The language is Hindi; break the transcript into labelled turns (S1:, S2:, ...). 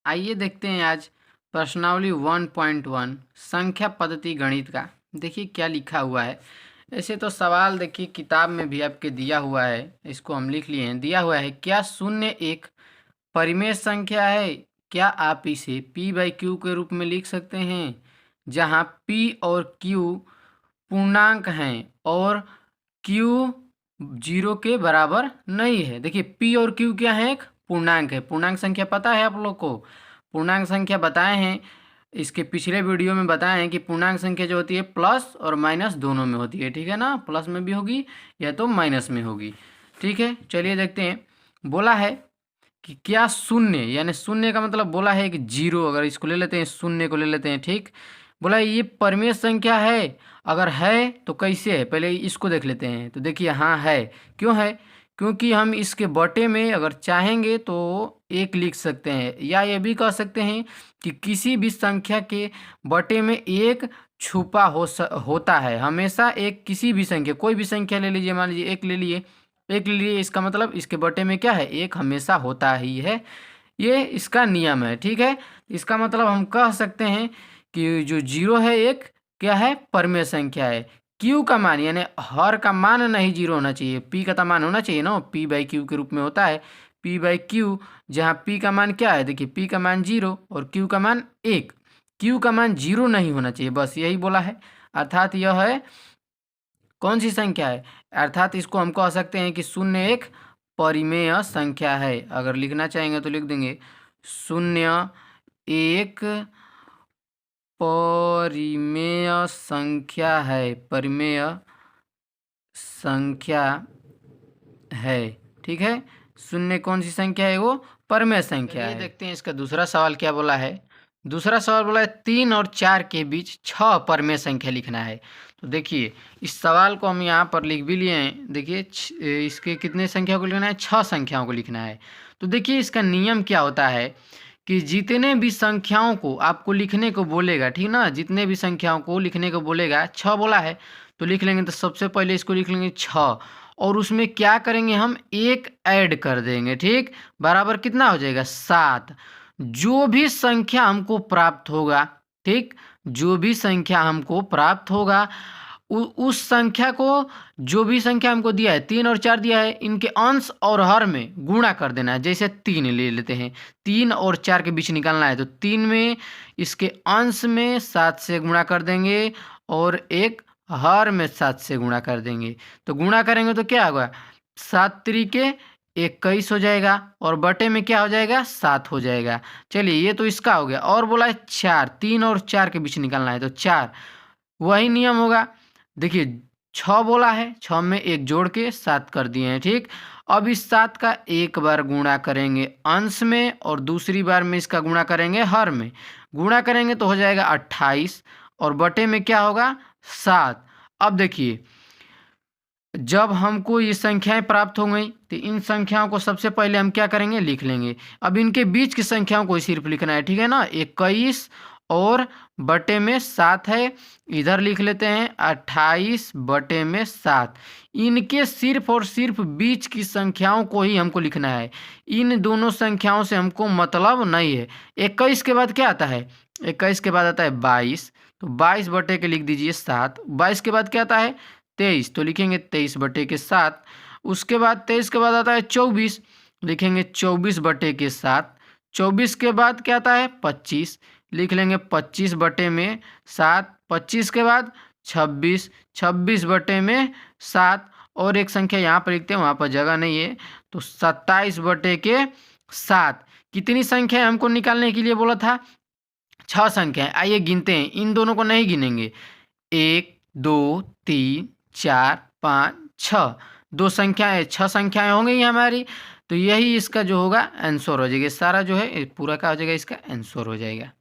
S1: आइए देखते हैं आज प्रश्नावली 1.1 संख्या पद्धति गणित का। देखिए क्या लिखा हुआ है। ऐसे तो सवाल देखिए किताब में भी आपके दिया हुआ है, इसको हम लिख लिए हैं। दिया हुआ है क्या शून्य एक परिमेय संख्या है? क्या आप इसे p/q के रूप में लिख सकते हैं, जहां p और q पूर्णांक हैं और q 0 के बराबर नहीं है। देखिए p और q क्या है? एक पूर्णांक है। पूर्णांक संख्या पता है आप लोग को? पूर्णांक संख्या बताए हैं, इसके पिछले वीडियो में बताए हैं कि पूर्णांक संख्या जो होती है प्लस और माइनस दोनों में होती है। ठीक है ना, प्लस में भी होगी या तो माइनस में होगी। ठीक है, चलिए देखते हैं। बोला है कि क्या शून्य, यानी शून्य का मतलब बोला है कि जीरो, अगर इसको ले लेते हैं, शून्य को ले लेते हैं। ठीक, बोला ये परिमेय संख्या है। अगर है तो कैसे है, पहले इसको देख लेते हैं। तो देखिए हाँ है। क्यों है? क्योंकि हम इसके बटे में अगर चाहेंगे तो एक लिख सकते हैं, या ये भी कह सकते हैं कि किसी भी संख्या के बटे में एक छुपा होता है। हमेशा एक, किसी भी संख्या, कोई भी संख्या ले लीजिए, मान लीजिए एक ले लिए, एक ले लिए, इसका मतलब इसके बटे में क्या है? एक हमेशा होता ही है। ये इसका नियम है। ठीक है, इसका मतलब हम कह सकते हैं कि जो जीरो है एक क्या है? परिमेय संख्या है। क्यू का मान, यानी हर का मान नहीं जीरो होना चाहिए, पी का तो मान होना चाहिए ना, p/q के रूप में होता है। p/q, जहाँ p का मान क्या है? देखिए p का मान जीरो और q का मान एक। q का मान जीरो नहीं होना चाहिए, बस यही बोला है। अर्थात यह है कौन सी संख्या है? अर्थात इसको हम कह सकते हैं कि शून्य एक परिमेय संख्या है। अगर लिखना चाहेंगे तो लिख देंगे शून्य एक परिमेय संख्या है, परिमेय संख्या है। ठीक है, शून्य कौन सी संख्या है? वो परिमेय संख्या है। देखते हैं इसका दूसरा सवाल क्या बोला है। दूसरा सवाल बोला है 3 और 4 के बीच 6 परिमेय संख्या लिखना है। तो देखिए इस सवाल को हम यहाँ पर लिख भी लिए हैं। देखिए इसके कितने संख्या को लिखना है? 6 संख्याओं को लिखना है। तो देखिए इसका नियम क्या होता है कि जितने भी संख्याओं को आपको लिखने को बोलेगा, ठीक ना, जितने भी संख्याओं को लिखने को बोलेगा, 6 बोला है तो लिख लेंगे। तो सबसे पहले इसको लिख लेंगे 6, और उसमें क्या करेंगे? हम एक ऐड कर देंगे। ठीक, बराबर कितना हो जाएगा? 7। जो भी संख्या हमको प्राप्त होगा, ठीक, जो भी संख्या हमको प्राप्त होगा उस संख्या को, जो भी संख्या हमको दिया है, 3 और 4 दिया है, इनके अंश और हर में गुणा कर देना है। जैसे 3 ले लेते हैं, 3 और 4 के बीच निकालना है, तो 3 में इसके अंश में 7 से गुणा कर देंगे और एक हर में 7 से गुणा कर देंगे। तो गुणा करेंगे तो क्या होगा? 7 त्रिके 21 हो जाएगा और बटे में क्या हो जाएगा? 7 हो जाएगा। चलिए ये तो इसका हो गया। और बोला है 4, 3 और 4 के बीच निकालना है, तो 4, वही नियम होगा। देखिए 6 बोला है, 6 में एक जोड़ के 7 कर दिए हैं। ठीक, अब इस 7 का एक बार गुणा करेंगे अंश में और दूसरी बार में इसका गुणा करेंगे हर में। गुणा करेंगे तो हो जाएगा 28 और बटे में क्या होगा? 7। अब देखिए जब हमको ये संख्याएं प्राप्त हो गई तो इन संख्याओं को सबसे पहले हम क्या करेंगे? लिख लेंगे। अब इनके बीच की संख्याओं को सिर्फ लिखना है, ठीक है ना। 21 और बटे में 7 है, इधर लिख लेते हैं 28 बटे में 7। इनके सिर्फ और सिर्फ बीच की संख्याओं को ही हमको लिखना है, इन दोनों संख्याओं से हमको मतलब नहीं है। 21 के बाद क्या आता है? 21 के बाद आता है 22, तो 22 बटे के लिख दीजिए 7। 22 के बाद क्या आता है? 23, तो लिखेंगे 23 बटे के 7। उसके बाद 23 के बाद आता है 24, लिखेंगे 24 बटे के 7। 24 के बाद क्या आता है? 25, लिख लेंगे 25 बटे में 7। 25 के बाद 26, 26 बटे में 7। और एक संख्या यहाँ पर लिखते हैं, वहाँ पर जगह नहीं है, तो 27 बटे के 7। कितनी संख्या हमको निकालने के लिए बोला था? 6 संख्याएं। आइए गिनते हैं, इन दोनों को नहीं गिनेंगे। 1 2 3 4 5 6, 2 संख्याएं, 6 संख्याएं हो गई हमारी। तो यही इसका जो होगा आंसर हो जाएगा। सारा जो है पूरा का हो जाएगा, इसका आंसर हो जाएगा।